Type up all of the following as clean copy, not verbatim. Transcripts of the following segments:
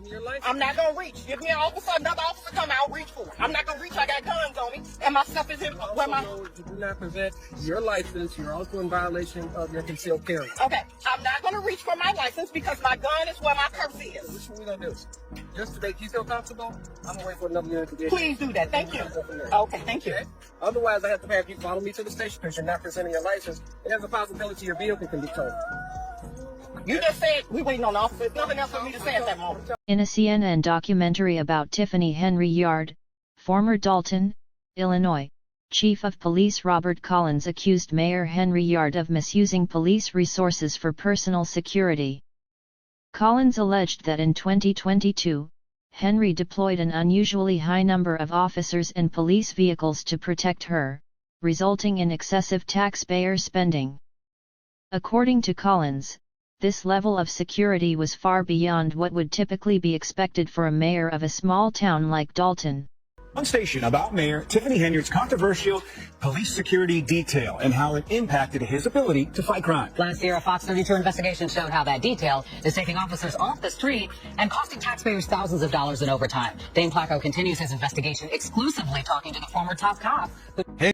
your license. I'm not gonna reach. Give me an officer, another officer come out, reach for it. I'm not gonna reach. I got guns on me, and my stuff is in where my. You do not present your license. You're also in violation of your concealed carry. Okay, I'm not gonna reach for my license because my gun is where my purse is. Which one we gonna do? Just to make you feel comfortable, I'm gonna wait for another unit to get. Please do that. Thank you. Okay, thank you. Okay? Otherwise, I have to have you follow me to the station because you're not presenting your license. There's a possibility your vehicle can be towed. You just said we waiting on the officer. There's nothing else for me to say at that moment. In a CNN documentary about Tiffany Henyard, former Dalton, Illinois, Chief of Police Robert Collins accused Mayor Henyard of misusing police resources for personal security. Collins alleged that in 2022, Henry deployed an unusually high number of officers and police vehicles to protect her, resulting in excessive taxpayer spending. According to Collins, this level of security was far beyond what would typically be expected for a mayor of a small town like Dalton. On station about Mayor Tiffany Henyard's controversial police security detail and how it impacted his ability to fight crime. Last year, a Fox 32 investigation showed how that detail is taking officers off the street and costing taxpayers thousands of dollars in overtime. Dane Placco continues his investigation, exclusively talking to the former top cop.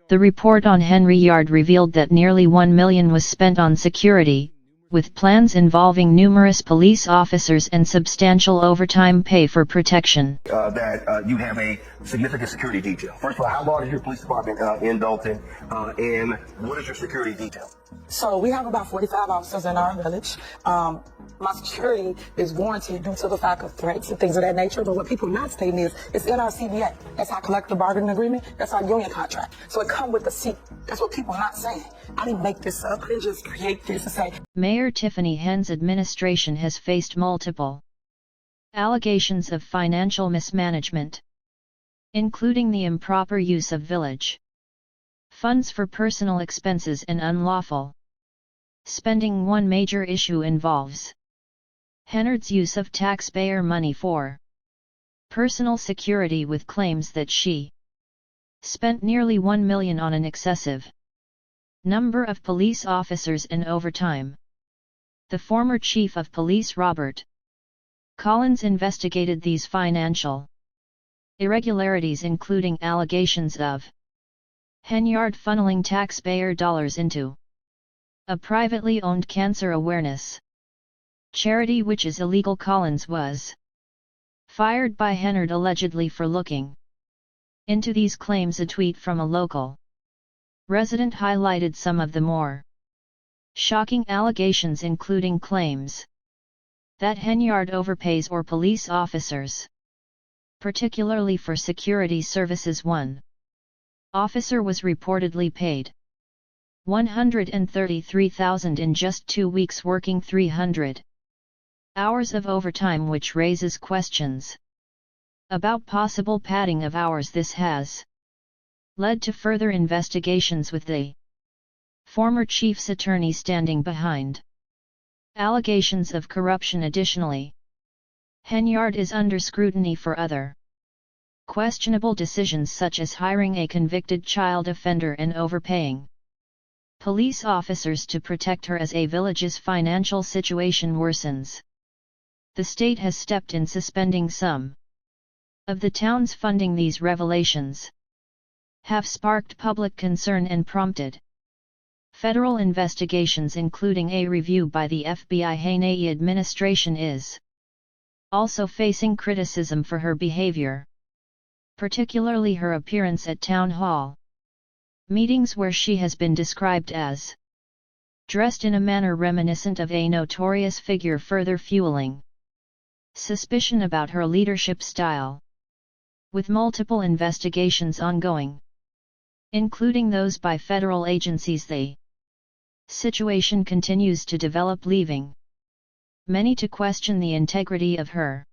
The report on Henyard revealed that nearly $1 million was spent on security, with plans involving numerous police officers and substantial overtime pay for protection. That you have a significant security detail. First of all, how large is your police department in Dalton, and what is your security detail? So we have about 45 officers in our village. My security is warranted due to the fact of threats and things of that nature. But what people not stating is it's in our CBA. That's our collective bargaining agreement. That's our union contract. So it comes with the seat. That's what people are not saying. I didn't make this up. I didn't just create this and say. Mayor Tiffany Henyard's administration has faced multiple allegations of financial mismanagement, including the improper use of village funds for personal expenses and unlawful spending. One major issue involves Henyard's use of taxpayer money for personal security, with claims that she spent nearly $1 million on an excessive number of police officers and overtime. The former chief of police Robert Collins investigated these financial irregularities, including allegations of Henyard funneling taxpayer dollars into a privately owned cancer awareness charity, which is illegal. Collins was fired by Henyard allegedly for looking into these claims. A tweet from a local resident highlighted some of the more shocking allegations, including claims that Henyard overpays or police officers, particularly for security services. One officer was reportedly paid $133,000 in just 2 weeks, working 300 hours of overtime, which raises questions about possible padding of hours. This has led to further investigations, with the former chief's attorney standing behind allegations of corruption. Additionally, Henyard is under scrutiny for other questionable decisions, such as hiring a convicted child offender and overpaying police officers to protect her as a village's financial situation worsens. The state has stepped in, suspending some of the town's funding. These revelations have sparked public concern and prompted federal investigations, including a review by the FBI. Henyard administration is also facing criticism for her behavior, particularly her appearance at town hall meetings, where she has been described as dressed in a manner reminiscent of a notorious figure, further fueling suspicion about her leadership style. With multiple investigations ongoing, including those by federal agencies, the situation continues to develop, leaving many to question the integrity of her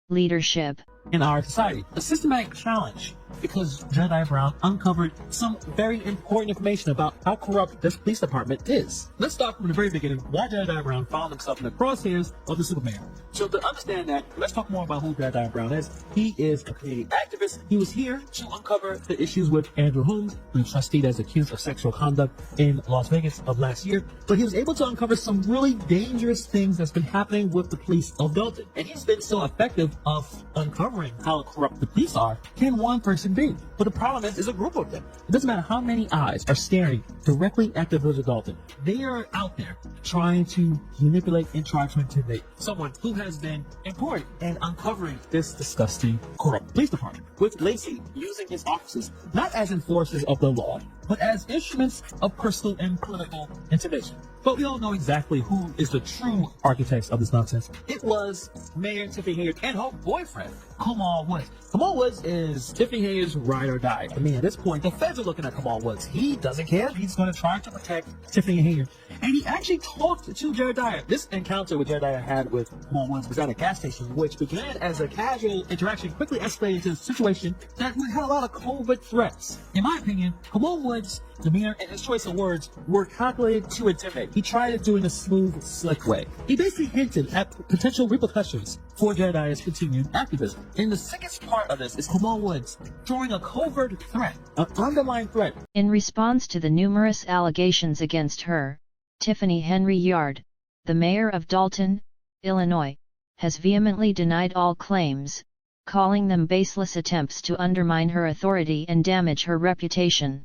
leadership. in our society. A systematic challenge because Jedediah Brown uncovered some very important information about how corrupt this police department is. Let's start from the very beginning, why Jedediah Brown found himself in the crosshairs of the Superman. So to understand that, let's talk more about who Jedediah Brown is. He is a community activist. He was here to uncover the issues with Andrew Holmes, who was trustee that's accused of sexual conduct in Las Vegas of last year. But he was able to uncover some really dangerous things that's been happening with the police of Dalton. And he's been so effective of uncovering how corrupt the police are. Can one person be? But the problem is, there's a group of them. It doesn't matter how many eyes are staring directly at the village of Dalton. They are out there trying to manipulate and try to intimidate someone who has been important in uncovering this disgusting, corrupt police department. With Lacey using his offices not as enforcers of the law, but as instruments of personal and political intimidation. But we all know exactly who is the true architects of this nonsense. It was Mayor Tiffany Henyard and her boyfriend, Kamal Woods. Kamal Woods is Tiffany Henyard's ride or die. I mean, at this point, the feds are looking at Kamal Woods. He doesn't care. He's going to try to protect Tiffany Henyard. And he actually talked to Jedediah. This encounter with Jedediah had with Kamal Woods was at a gas station, which began as a casual interaction, quickly escalated into a situation that had a lot of covert threats. In my opinion, Kamal Woods' demeanor and his choice of words were calculated to intimidate. He tried to do it in a smooth, slick way. He basically hinted at potential repercussions for Jedediah's continued activism. And the sickest part of this is Kamal Woods throwing a covert threat, an underlying threat. In response to the numerous allegations against her, Tiffany Henyard, the mayor of Dalton, Illinois, has vehemently denied all claims, calling them baseless attempts to undermine her authority and damage her reputation.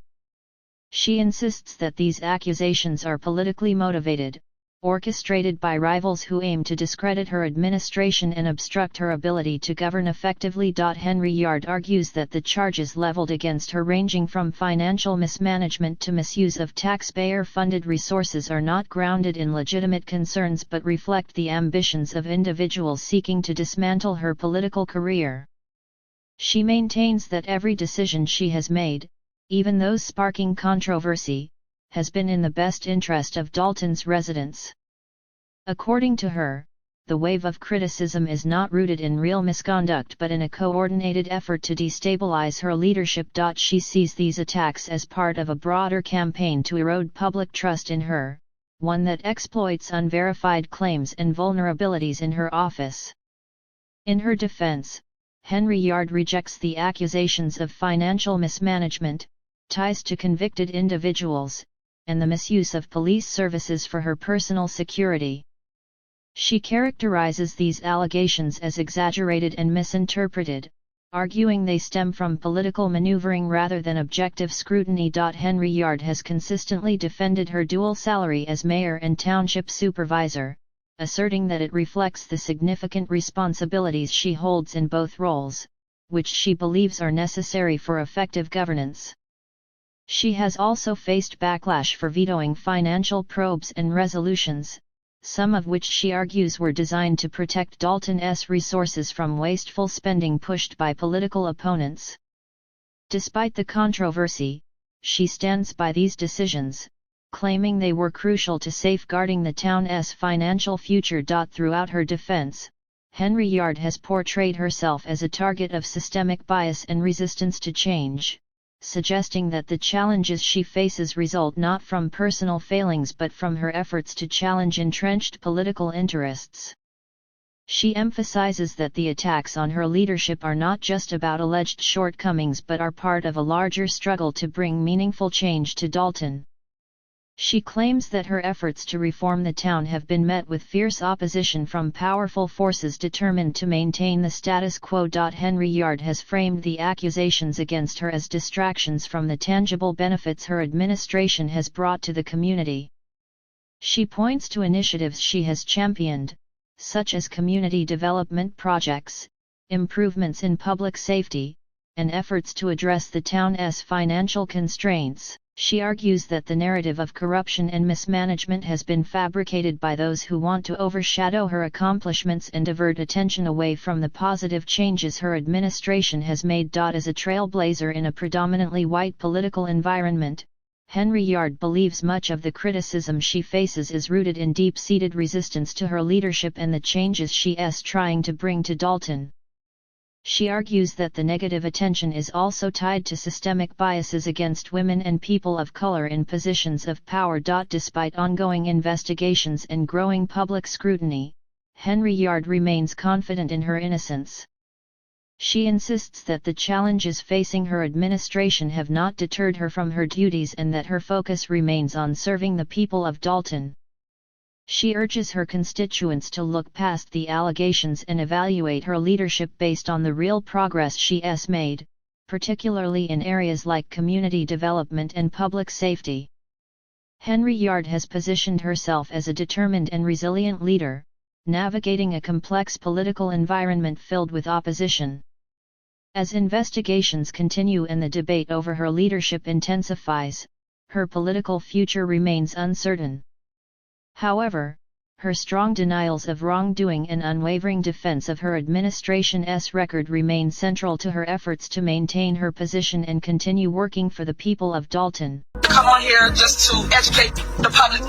She insists that these accusations are politically motivated, orchestrated by rivals who aim to discredit her administration and obstruct her ability to govern effectively. Henyard argues that the charges leveled against her, ranging from financial mismanagement to misuse of taxpayer-funded resources, are not grounded in legitimate concerns but reflect the ambitions of individuals seeking to dismantle her political career. She maintains that every decision she has made, even those sparking controversy, has been in the best interest of Dalton's residents. According to her, the wave of criticism is not rooted in real misconduct but in a coordinated effort to destabilize her leadership. She sees these attacks as part of a broader campaign to erode public trust in her, one that exploits unverified claims and vulnerabilities in her office. In her defense, Henyard rejects the accusations of financial mismanagement, ties to convicted individuals, and the misuse of police services for her personal security. She characterizes these allegations as exaggerated and misinterpreted, arguing they stem from political maneuvering rather than objective scrutiny. Henyard has consistently defended her dual salary as mayor and township supervisor, asserting that it reflects the significant responsibilities she holds in both roles, which she believes are necessary for effective governance. She has also faced backlash for vetoing financial probes and resolutions, some of which she argues were designed to protect Dalton's resources from wasteful spending pushed by political opponents. Despite the controversy, she stands by these decisions, claiming they were crucial to safeguarding the town's financial future. Throughout her defense, Henyard has portrayed herself as a target of systemic bias and resistance to change, suggesting that the challenges she faces result not from personal failings but from her efforts to challenge entrenched political interests. She emphasizes that the attacks on her leadership are not just about alleged shortcomings but are part of a larger struggle to bring meaningful change to Dalton. She claims that her efforts to reform the town have been met with fierce opposition from powerful forces determined to maintain the status quo. Henyard has framed the accusations against her as distractions from the tangible benefits her administration has brought to the community. She points to initiatives she has championed, such as community development projects, improvements in public safety, and efforts to address the town's financial constraints. She argues that the narrative of corruption and mismanagement has been fabricated by those who want to overshadow her accomplishments and divert attention away from the positive changes her administration has made. As a trailblazer in a predominantly white political environment, Henyard believes much of the criticism she faces is rooted in deep-seated resistance to her leadership and the changes she is trying to bring to Dalton. She argues that the negative attention is also tied to systemic biases against women and people of color in positions of power. Despite ongoing investigations and growing public scrutiny, Henyard remains confident in her innocence. She insists that the challenges facing her administration have not deterred her from her duties and that her focus remains on serving the people of Dalton. She urges her constituents to look past the allegations and evaluate her leadership based on the real progress she has made, particularly in areas like community development and public safety. Henyard has positioned herself as a determined and resilient leader, navigating a complex political environment filled with opposition. As investigations continue and the debate over her leadership intensifies, her political future remains uncertain. However, her strong denials of wrongdoing and unwavering defense of her administration's record remain central to her efforts to maintain her position and continue working for the people of Dalton. Come on here just to educate the public,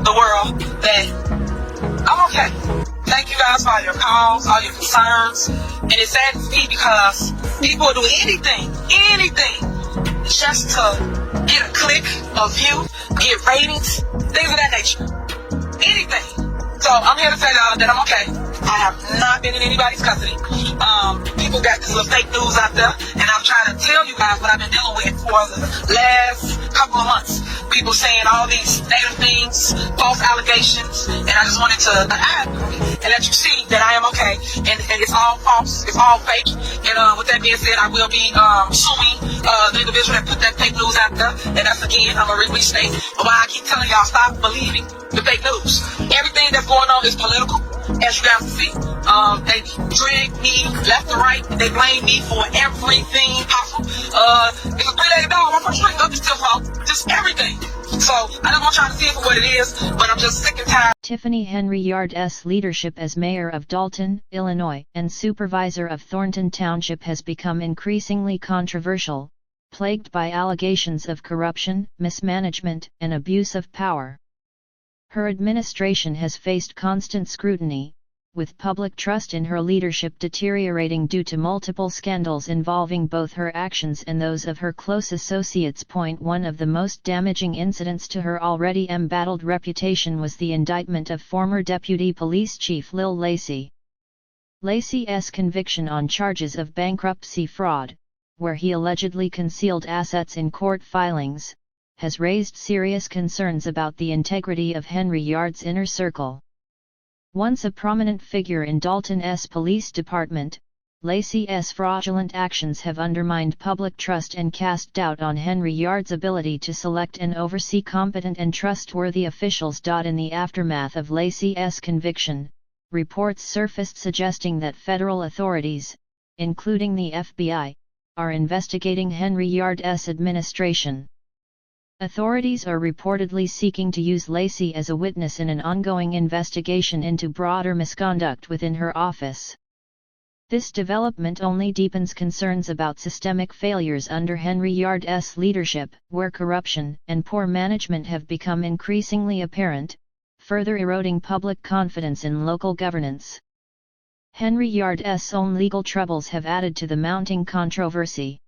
the world, that I'm okay. Thank you guys for all your calls, all your concerns. And it saddens me because people will do anything just to get a click, a view, get ratings, things of that nature. Anything. So I'm here to tell y'all that I'm okay. I have not been in anybody's custody. People got this little fake news out there, and I'm trying to tell you guys what I've been dealing with for the last couple of months. People saying all these negative things, false allegations, and I just wanted to add and let you see that I am okay, and it's all false, it's all fake. And with that being said, I will be suing the individual that put that fake news out there, and that's again, I'm gonna restate why I keep telling y'all stop believing the fake news. Everything that's going on is political, as you guys can see. They drag me left and right. They blame me for everything possible. It's a three-legged dog. I'm from up still wrong. Just everything. So I just want y'all to see it for what it is, but I'm just sick and tired. Tiffany Henyard's leadership as mayor of Dalton, Illinois, and supervisor of Thornton Township has become increasingly controversial, plagued by allegations of corruption, mismanagement, and abuse of power. Her administration has faced constant scrutiny, with public trust in her leadership deteriorating due to multiple scandals involving both her actions and those of her close associates. One of the most damaging incidents to her already embattled reputation was the indictment of former Deputy Police Chief Lil Lacy. Lacy's conviction on charges of bankruptcy fraud, where he allegedly concealed assets in court filings, has raised serious concerns about the integrity of Henyard's inner circle. Once a prominent figure in Dalton's police department, Lacy's fraudulent actions have undermined public trust and cast doubt on Henyard's ability to select and oversee competent and trustworthy officials. In the aftermath of Lacy's conviction, reports surfaced suggesting that federal authorities, including the FBI, are investigating Henyard's administration. Authorities are reportedly seeking to use Lacy as a witness in an ongoing investigation into broader misconduct within her office. This development only deepens concerns about systemic failures under Henyard's leadership, where corruption and poor management have become increasingly apparent, further eroding public confidence in local governance. Henyard's own legal troubles have added to the mounting controversy.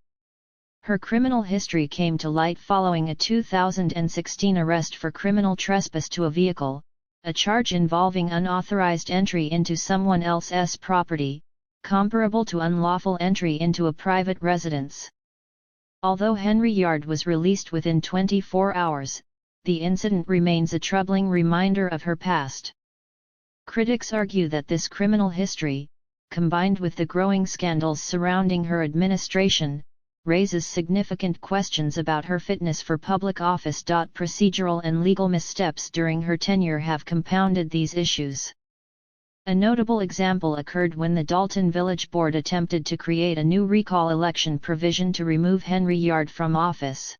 Her criminal history came to light following a 2016 arrest for criminal trespass to a vehicle, a charge involving unauthorized entry into someone else's property, comparable to unlawful entry into a private residence. Although Henyard was released within 24 hours, the incident remains a troubling reminder of her past. Critics argue that this criminal history, combined with the growing scandals surrounding her administration, raises significant questions about her fitness for public office. Procedural and legal missteps during her tenure have compounded these issues. A notable example occurred when the Dalton Village Board attempted to create a new recall election provision to remove Henyard from office.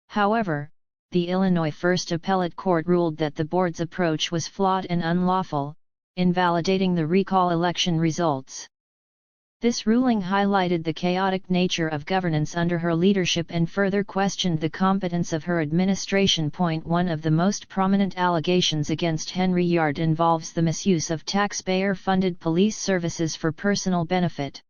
However, the Illinois First Appellate Court ruled that the board's approach was flawed and unlawful, invalidating the recall election results. This ruling highlighted the chaotic nature of governance under her leadership and further questioned the competence of her administration. One of the most prominent allegations against Henyard involves the misuse of taxpayer-funded police services for personal benefit.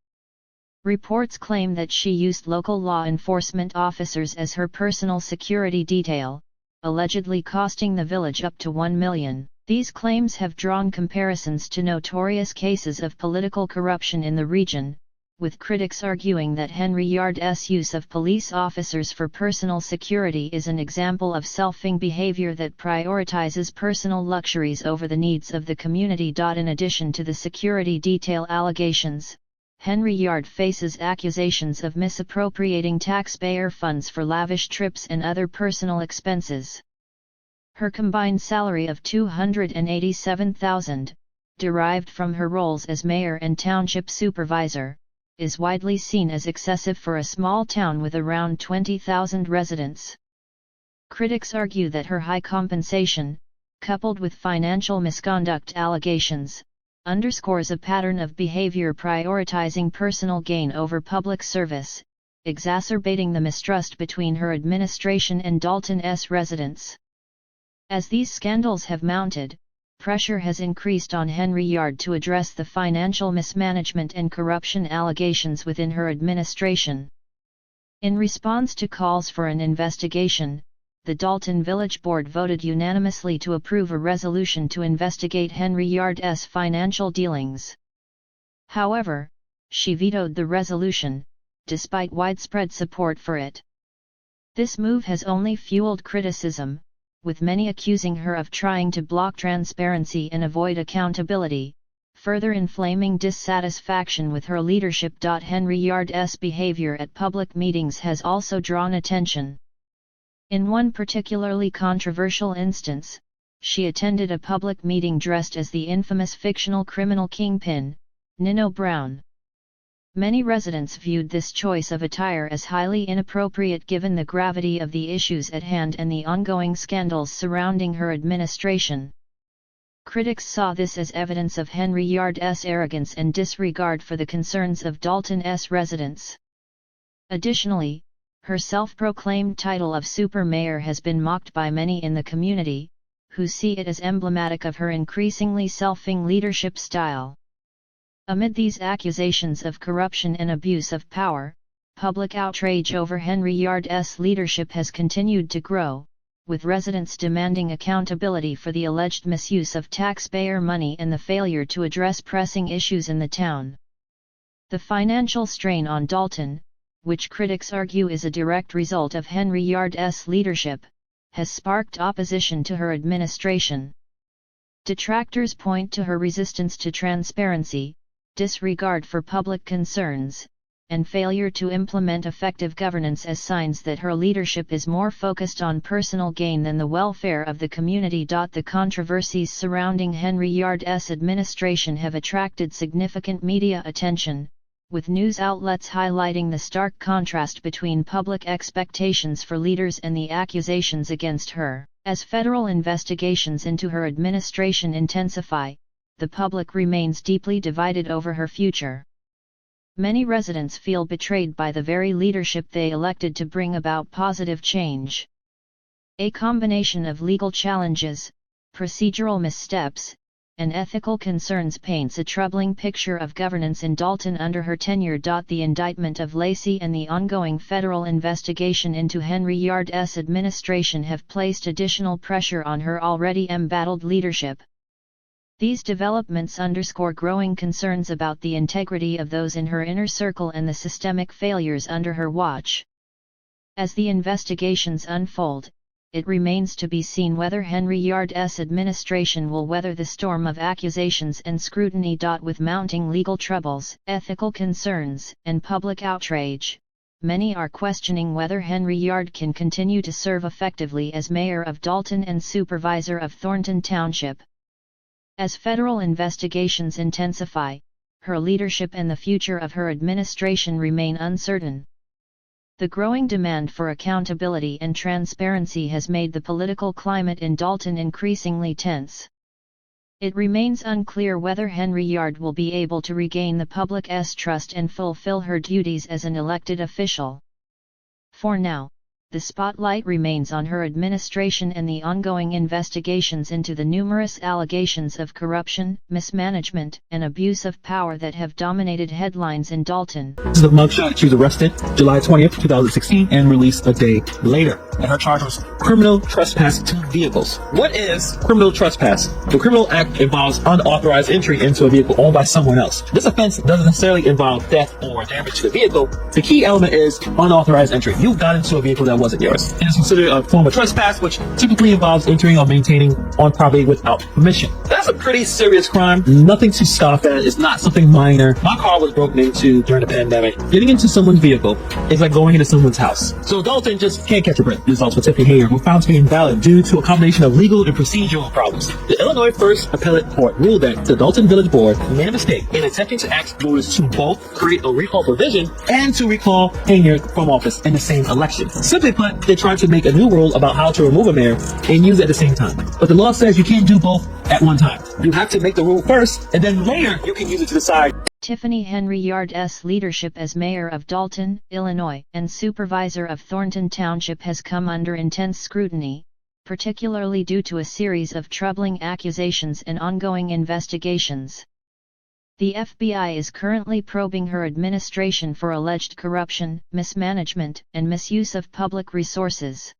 Reports claim that she used local law enforcement officers as her personal security detail, allegedly costing the village up to $1 million. These claims have drawn comparisons to notorious cases of political corruption in the region, with critics arguing that Henyard's use of police officers for personal security is an example of selfing behavior that prioritizes personal luxuries over the needs of the community. In addition to the security detail allegations, Henyard faces accusations of misappropriating taxpayer funds for lavish trips and other personal expenses. Her combined salary of $287,000, derived from her roles as mayor and township supervisor, is widely seen as excessive for a small town with around 20,000 residents. Critics argue that her high compensation, coupled with financial misconduct allegations, underscores a pattern of behavior prioritizing personal gain over public service, exacerbating the mistrust between her administration and Dalton's residents. As these scandals have mounted, pressure has increased on Henyard to address the financial mismanagement and corruption allegations within her administration. In response to calls for an investigation, the Dalton Village Board voted unanimously to approve a resolution to investigate Henyard's financial dealings. However, she vetoed the resolution, despite widespread support for it. This move has only fueled criticism, with many accusing her of trying to block transparency and avoid accountability, further inflaming dissatisfaction with her leadership. Henyard's behavior at public meetings has also drawn attention. In one particularly controversial instance, she attended a public meeting dressed as the infamous fictional criminal kingpin, Nino Brown. Many residents viewed this choice of attire as highly inappropriate given the gravity of the issues at hand and the ongoing scandals surrounding her administration. Critics saw this as evidence of Henyard's arrogance and disregard for the concerns of Dalton's residents. Additionally, her self-proclaimed title of super mayor has been mocked by many in the community, who see it as emblematic of her increasingly selfing leadership style. Amid these accusations of corruption and abuse of power, public outrage over Henyard's leadership has continued to grow, with residents demanding accountability for the alleged misuse of taxpayer money and the failure to address pressing issues in the town. The financial strain on Dalton, which critics argue is a direct result of Henyard's leadership, has sparked opposition to her administration. Detractors point to her resistance to transparency, disregard for public concerns, and failure to implement effective governance as signs that her leadership is more focused on personal gain than the welfare of the community. The controversies surrounding Henyard's administration have attracted significant media attention, with news outlets highlighting the stark contrast between public expectations for leaders and the accusations against her. As federal investigations into her administration intensify, the public remains deeply divided over her future. Many residents feel betrayed by the very leadership they elected to bring about positive change. A combination of legal challenges, procedural missteps, and ethical concerns paints a troubling picture of governance in Dalton under her tenure. The indictment of Lacey and the ongoing federal investigation into Henyard's administration have placed additional pressure on her already embattled leadership. These developments underscore growing concerns about the integrity of those in her inner circle and the systemic failures under her watch. As the investigations unfold, it remains to be seen whether Henyard's administration will weather the storm of accusations and scrutiny. With mounting legal troubles, ethical concerns, and public outrage, many are questioning whether Henyard can continue to serve effectively as mayor of Dalton and supervisor of Thornton Township. As federal investigations intensify, her leadership and the future of her administration remain uncertain. The growing demand for accountability and transparency has made the political climate in Dalton increasingly tense. It remains unclear whether Henyard will be able to regain the public's trust and fulfill her duties as an elected official. For now, the spotlight remains on her administration and the ongoing investigations into the numerous allegations of corruption, mismanagement, and abuse of power that have dominated headlines in Dalton. This is the mugshot. She was arrested July 20th, 2016 and released a day later. And her charge was criminal trespass to vehicles. What is criminal trespass? The criminal act involves unauthorized entry into a vehicle owned by someone else. This offense doesn't necessarily involve theft or damage to the vehicle. The key element is unauthorized entry. You got into a vehicle that wasn't yours. It is considered a form of trespass, which typically involves entering or maintaining on property without permission. That's a pretty serious crime. Nothing to scoff at. It's not something minor. My car was broken into during the pandemic. Getting into someone's vehicle is like going into someone's house. So Dalton just can't catch a break. Results for Tiffany Henyard were found to be invalid due to a combination of legal and procedural problems. The Illinois First Appellate Court ruled that the Dalton Village Board made a mistake in attempting to ask voters to both create a recall provision and to recall Henyard from office in the same election. Simply put, they tried to make a new rule about how to remove a mayor and use it at the same time. But the law says you can't do both at one time. You have to make the rule first, and then later you can use it to decide. Tiffany Henyard's leadership as mayor of Dalton, Illinois, and supervisor of Thornton Township has come under intense scrutiny, particularly due to a series of troubling accusations and ongoing investigations. The FBI is currently probing her administration for alleged corruption, mismanagement, and misuse of public resources.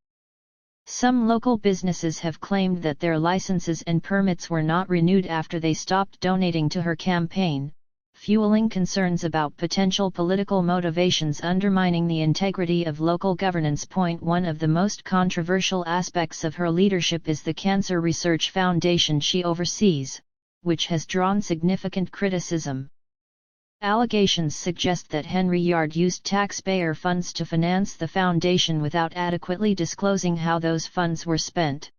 Some local businesses have claimed that their licenses and permits were not renewed after they stopped donating to her campaign, fueling concerns about potential political motivations undermining the integrity of local governance. One of the most controversial aspects of her leadership is the Cancer Research Foundation she oversees, which has drawn significant criticism. Allegations suggest that Henyard used taxpayer funds to finance the foundation without adequately disclosing how those funds were spent.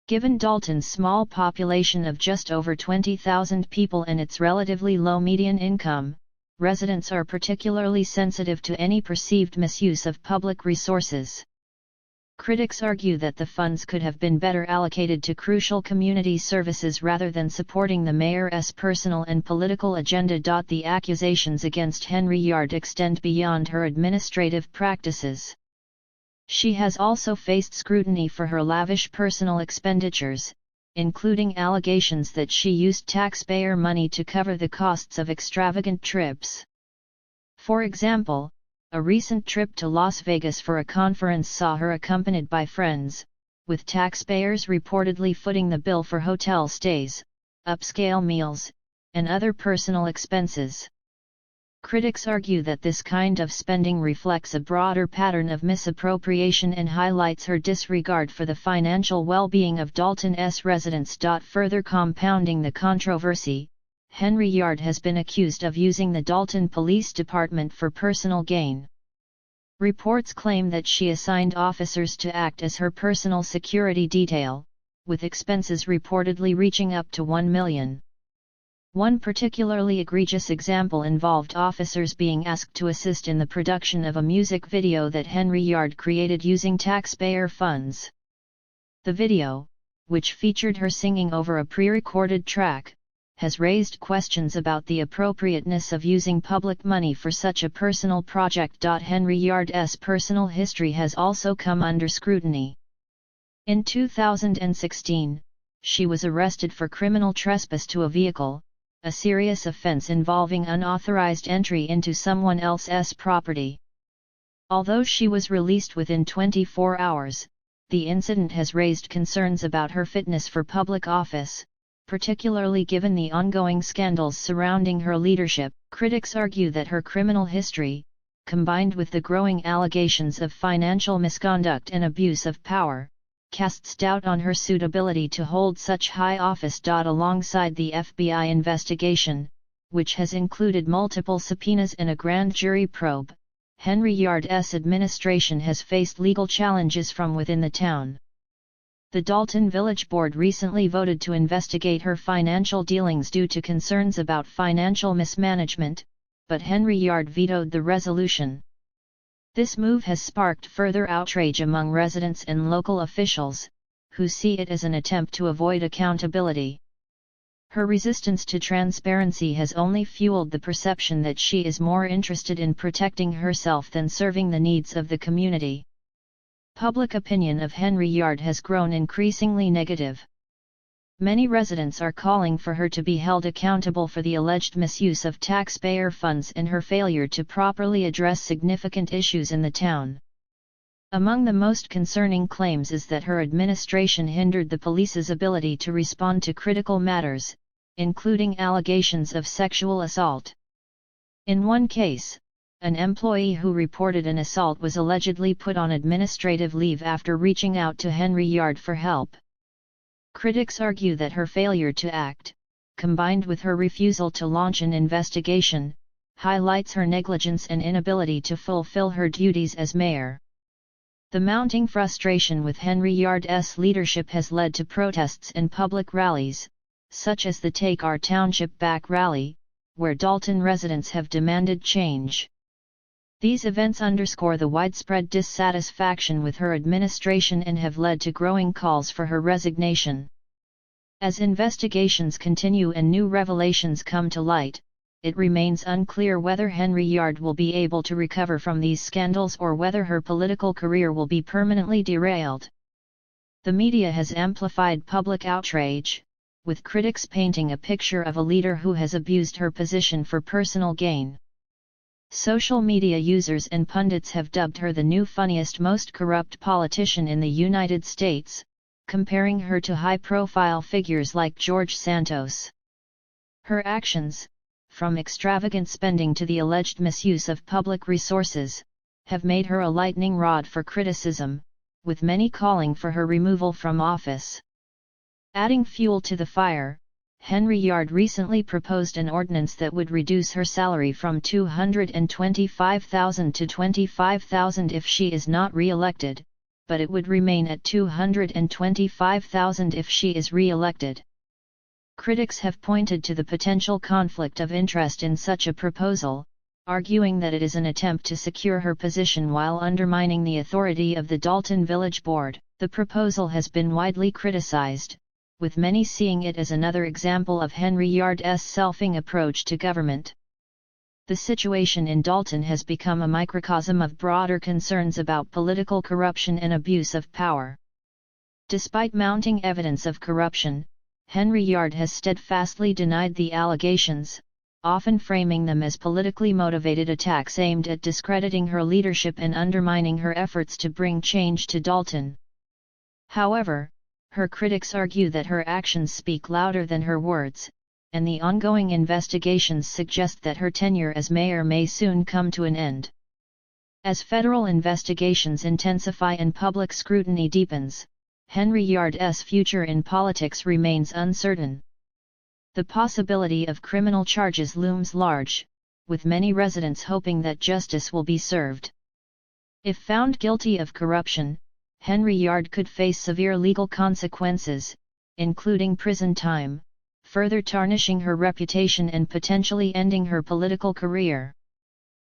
Given Dalton's small population of just over 20,000 people and its relatively low median income, residents are particularly sensitive to any perceived misuse of public resources. Critics argue that the funds could have been better allocated to crucial community services rather than supporting the mayor's personal and political agenda. The accusations against Henyard extend beyond her administrative practices. She has also faced scrutiny for her lavish personal expenditures, including allegations that she used taxpayer money to cover the costs of extravagant trips. For example, a recent trip to Las Vegas for a conference saw her accompanied by friends, with taxpayers reportedly footing the bill for hotel stays, upscale meals, and other personal expenses. Critics argue that this kind of spending reflects a broader pattern of misappropriation and highlights her disregard for the financial well-being of Dalton's residents. Further compounding the controversy, Henyard has been accused of using the Dalton Police Department for personal gain. Reports claim that she assigned officers to act as her personal security detail, with expenses reportedly reaching up to $1 million. One particularly egregious example involved officers being asked to assist in the production of a music video that Henyard created using taxpayer funds. The video, which featured her singing over a pre-recorded track, has raised questions about the appropriateness of using public money for such a personal project. Henyard's personal history has also come under scrutiny. In 2016, she was arrested for criminal trespass to a vehicle, a serious offense involving unauthorized entry into someone else's property. Although she was released within 24 hours, the incident has raised concerns about her fitness for public office, particularly given the ongoing scandals surrounding her leadership. Critics argue that her criminal history, combined with the growing allegations of financial misconduct and abuse of power, casts doubt on her suitability to hold such high office. Alongside the FBI investigation, which has included multiple subpoenas and a grand jury probe, Henyard's administration has faced legal challenges from within the town. The Dalton Village Board recently voted to investigate her financial dealings due to concerns about financial mismanagement, but Henyard vetoed the resolution. This move has sparked further outrage among residents and local officials, who see it as an attempt to avoid accountability. Her resistance to transparency has only fueled the perception that she is more interested in protecting herself than serving the needs of the community. Public opinion of Henyard has grown increasingly negative. Many residents are calling for her to be held accountable for the alleged misuse of taxpayer funds and her failure to properly address significant issues in the town. Among the most concerning claims is that her administration hindered the police's ability to respond to critical matters, including allegations of sexual assault. In one case, an employee who reported an assault was allegedly put on administrative leave after reaching out to Henyard for help. Critics argue that her failure to act, combined with her refusal to launch an investigation, highlights her negligence and inability to fulfill her duties as mayor. The mounting frustration with Henyard's leadership has led to protests and public rallies, such as the Take Our Township Back rally, where Dalton residents have demanded change. These events underscore the widespread dissatisfaction with her administration and have led to growing calls for her resignation. As investigations continue and new revelations come to light, it remains unclear whether Henyard will be able to recover from these scandals or whether her political career will be permanently derailed. The media has amplified public outrage, with critics painting a picture of a leader who has abused her position for personal gain. Social media users and pundits have dubbed her the new funniest, most corrupt politician in the United States, comparing her to high-profile figures like George Santos. Her actions, from extravagant spending to the alleged misuse of public resources, have made her a lightning rod for criticism, with many calling for her removal from office. Adding fuel to the fire, Henyard recently proposed an ordinance that would reduce her salary from $225,000 to $25,000 if she is not re-elected, but it would remain at $225,000 if she is re-elected. Critics have pointed to the potential conflict of interest in such a proposal, arguing that it is an attempt to secure her position while undermining the authority of the Dalton Village Board. The proposal has been widely criticized, with many seeing it as another example of Henyard's selfing approach to government. The situation in Dalton has become a microcosm of broader concerns about political corruption and abuse of power. Despite mounting evidence of corruption, Henyard has steadfastly denied the allegations, often framing them as politically motivated attacks aimed at discrediting her leadership and undermining her efforts to bring change to Dalton. However, her critics argue that her actions speak louder than her words, and the ongoing investigations suggest that her tenure as mayor may soon come to an end. As federal investigations intensify and public scrutiny deepens, Henyard's future in politics remains uncertain. The possibility of criminal charges looms large, with many residents hoping that justice will be served. If found guilty of corruption, Henyard could face severe legal consequences, including prison time, further tarnishing her reputation and potentially ending her political career.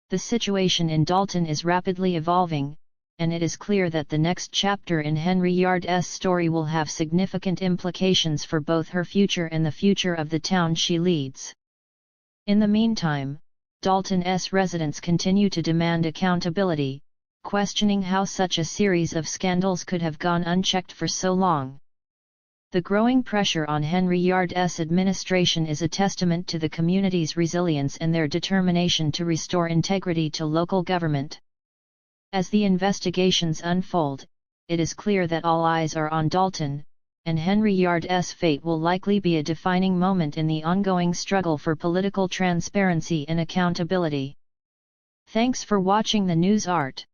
The situation in Dalton is rapidly evolving, and it is clear that the next chapter in Henyard's story will have significant implications for both her future and the future of the town she leads. In the meantime, Dalton's residents continue to demand accountability, questioning how such a series of scandals could have gone unchecked for so long. The growing pressure on Henyard's administration is a testament to the community's resilience and their determination to restore integrity to local government. As the investigations unfold, it is clear that all eyes are on Dalton, and Henyard's fate will likely be a defining moment in the ongoing struggle for political transparency and accountability. Thanks for watching the News Art.